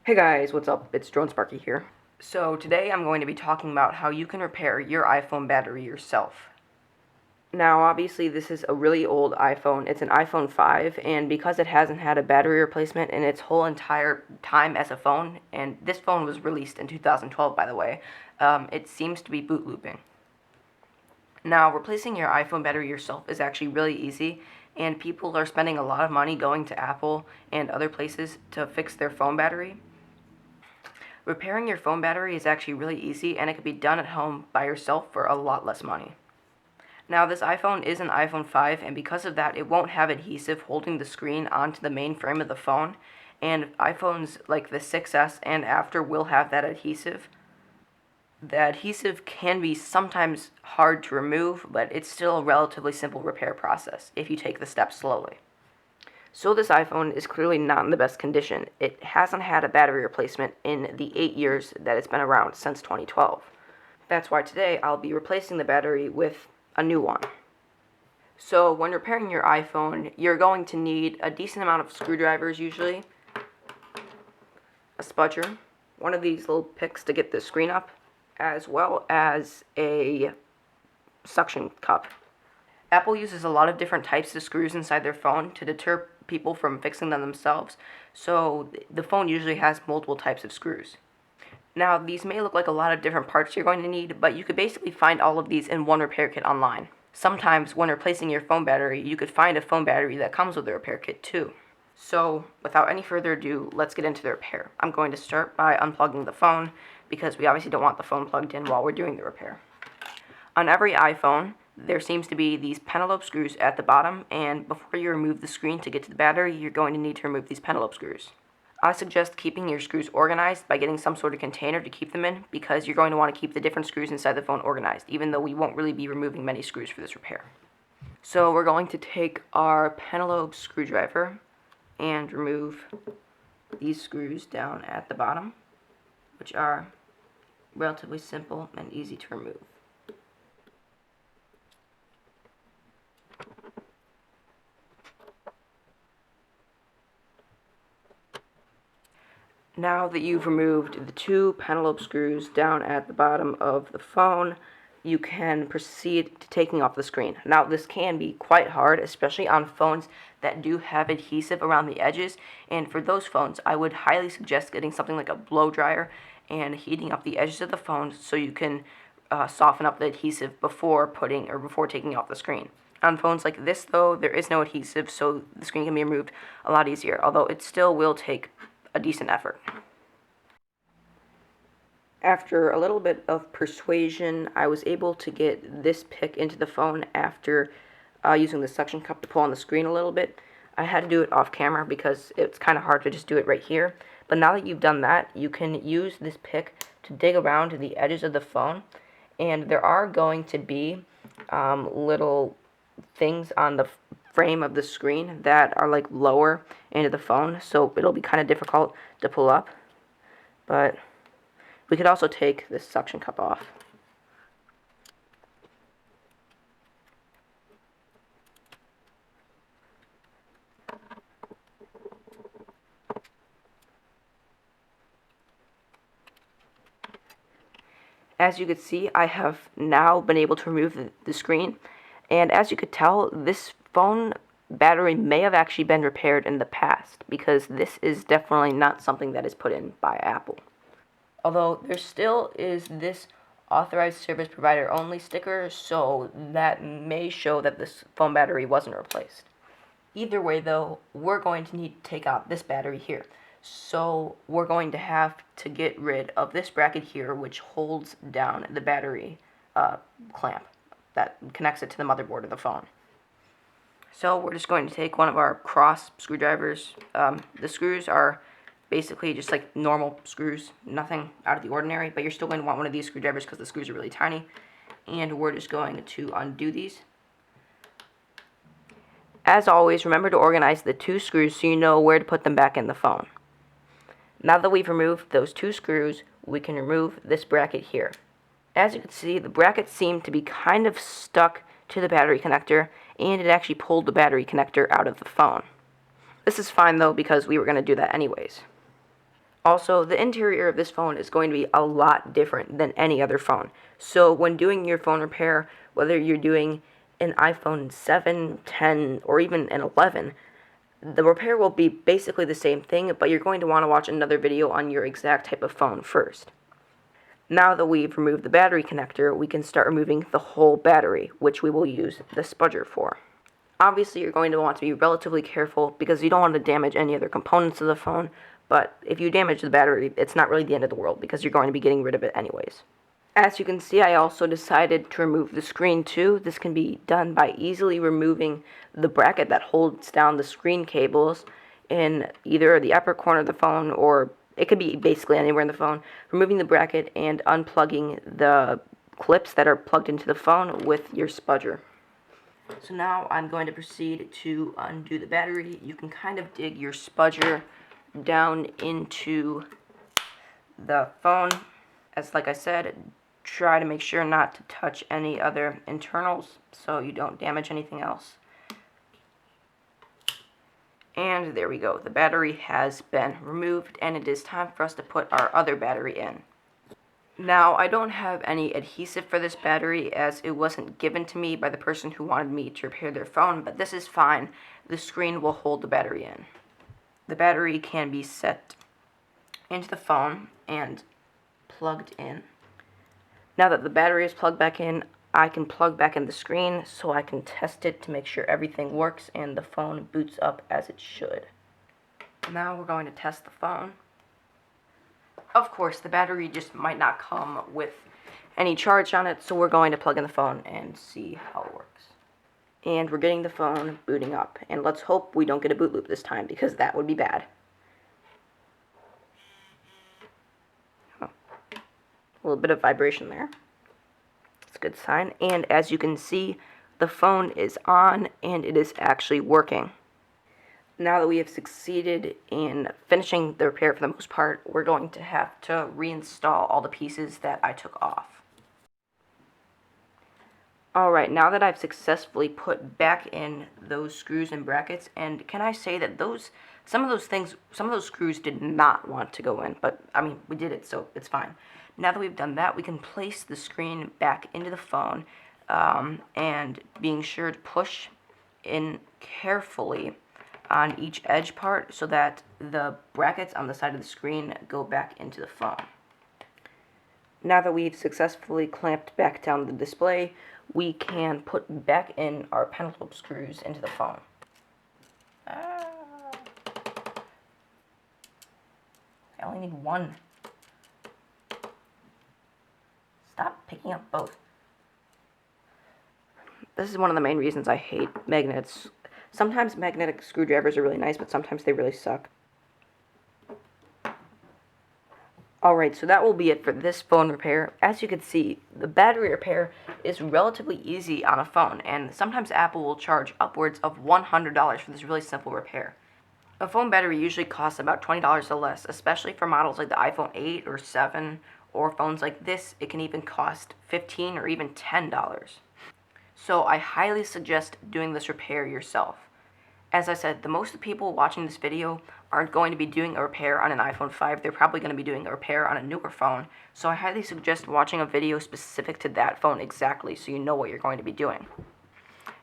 Hey guys, what's up? It's Drone Sparky here. So today I'm going to be talking about how you can repair your iPhone battery yourself. Now obviously this is a really old iPhone. It's an iPhone 5, and because it hasn't had a battery replacement in its whole entire time as a phone, and this phone was released in 2012 by the way, it seems to be boot looping. Now replacing your iPhone battery yourself is actually really easy, and people are spending a lot of money going to Apple and other places to fix their phone battery. Repairing your phone battery is actually really easy, and it can be done at home by yourself for a lot less money. Now this iPhone is an iPhone 5, and because of that it won't have adhesive holding the screen onto the main frame of the phone, and iPhones like the 6S and after will have that adhesive. The adhesive can be sometimes hard to remove, but it's still a relatively simple repair process if you take the steps slowly. So this iPhone is clearly not in the best condition. It hasn't had a battery replacement in the 8 years that it's been around since 2012. That's why today I'll be replacing the battery with a new one. So when repairing your iPhone, you're going to need a decent amount of screwdrivers usually, a spudger, one of these little picks to get the screen up, as well as a suction cup. Apple uses a lot of different types of screws inside their phone to deter people from fixing them themselves, so the phone usually has multiple types of screws. Now, these may look like a lot of different parts you're going to need, but you could basically find all of these in one repair kit online. Sometimes, when replacing your phone battery, you could find a phone battery that comes with a repair kit too. So, without any further ado, let's get into the repair. I'm going to start by unplugging the phone, because we obviously don't want the phone plugged in while we're doing the repair. On every iPhone, there seems to be these pentalobe screws at the bottom, and before you remove the screen to get to the battery, you're going to need to remove these pentalobe screws. I suggest keeping your screws organized by getting some sort of container to keep them in, because you're going to want to keep the different screws inside the phone organized, even though we won't really be removing many screws for this repair. So we're going to take our pentalobe screwdriver and remove these screws down at the bottom, which are relatively simple and easy to remove. Now that you've removed the two pentalobe screws down at the bottom of the phone, you can proceed to taking off the screen. Now this can be quite hard, especially on phones that do have adhesive around the edges, and for those phones I would highly suggest getting something like a blow dryer and heating up the edges of the phone so you can soften up the adhesive before taking off the screen. On phones like this though, there is no adhesive, so the screen can be removed a lot easier, although it still will take a decent effort. After a little bit of persuasion, I was able to get this pick into the phone after using the suction cup to pull on the screen a little bit. I had to do it off camera because it's kind of hard to just do it right here. But now that you've done that, you can use this pick to dig around to the edges of the phone. And there are going to be little things on the frame of the screen that are like lower into the phone, so it'll be kind of difficult to pull up. But we could also take this suction cup off. As you could see, I have now been able to remove the screen, and as you could tell, this phone battery may have actually been repaired in the past, because this is definitely not something that is put in by Apple. Although there still is this authorized service provider only sticker, so that may show that this phone battery wasn't replaced. Either way though, we're going to need to take out this battery here. So we're going to have to get rid of this bracket here, which holds down the battery clamp that connects it to the motherboard of the phone. So we're just going to take one of our cross screwdrivers. The screws are basically just like normal screws, nothing out of the ordinary, but you're still going to want one of these screwdrivers because the screws are really tiny. And we're just going to undo these. As always, remember to organize the two screws so you know where to put them back in the phone. Now that we've removed those two screws, we can remove this bracket here. As you can see, the bracket seemed to be kind of stuck to the battery connector, and it actually pulled the battery connector out of the phone. This is fine though, because we were going to do that anyways. Also, the interior of this phone is going to be a lot different than any other phone. So when doing your phone repair, whether you're doing an iPhone 7, 10, or even an 11, the repair will be basically the same thing, but you're going to want to watch another video on your exact type of phone first. Now that we've removed the battery connector, we can start removing the whole battery, which we will use the spudger for. Obviously, you're going to want to be relatively careful because you don't want to damage any other components of the phone, but if you damage the battery, it's not really the end of the world because you're going to be getting rid of it anyways. As you can see, I also decided to remove the screen too. This can be done by easily removing the bracket that holds down the screen cables in either the upper corner of the phone, or it could be basically anywhere in the phone. Removing the bracket and unplugging the clips that are plugged into the phone with your spudger. So now I'm going to proceed to undo the battery. You can kind of dig your spudger down into the phone. As like I said, try to make sure not to touch any other internals so you don't damage anything else. And there we go. The battery has been removed, and it is time for us to put our other battery in. Now, I don't have any adhesive for this battery as it wasn't given to me by the person who wanted me to repair their phone, but this is fine. The screen will hold the battery in. The battery can be set into the phone and plugged in. Now that the battery is plugged back in, I can plug back in the screen so I can test it to make sure everything works and the phone boots up as it should. Now we're going to test the phone. Of course, the battery just might not come with any charge on it, so we're going to plug in the phone and see how it works. And we're getting the phone booting up, and let's hope we don't get a boot loop this time because that would be bad. Oh. A little bit of vibration there. It's a good sign, and as you can see, the phone is on and it is actually working. Now that we have succeeded in finishing the repair for the most part, we're going to have to reinstall all the pieces that I took off. Alright, now that I've successfully put back in those screws and brackets, and can I say that some of those screws did not want to go in, but I mean, we did it, so it's fine. Now that we've done that, we can place the screen back into the phone, and being sure to push in carefully on each edge part so that the brackets on the side of the screen go back into the phone. Now that we've successfully clamped back down the display, we can put back in our pendulum screws into the phone. I only need one. Stop picking up both. This is one of the main reasons I hate magnets. Sometimes magnetic screwdrivers are really nice, but sometimes they really suck. Alright, so that will be it for this phone repair. As you can see, the battery repair is relatively easy on a phone, and sometimes Apple will charge upwards of $100 for this really simple repair. A phone battery usually costs about $20 or less, especially for models like the iPhone 8 or 7, or phones like this, it can even cost $15 or even $10. So I highly suggest doing this repair yourself. As I said, the most of the people watching this video aren't going to be doing a repair on an iPhone 5. They're probably going to be doing a repair on a newer phone. So I highly suggest watching a video specific to that phone exactly so you know what you're going to be doing.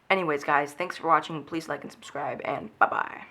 Anyways, guys, thanks for watching. Please like and subscribe, and bye-bye.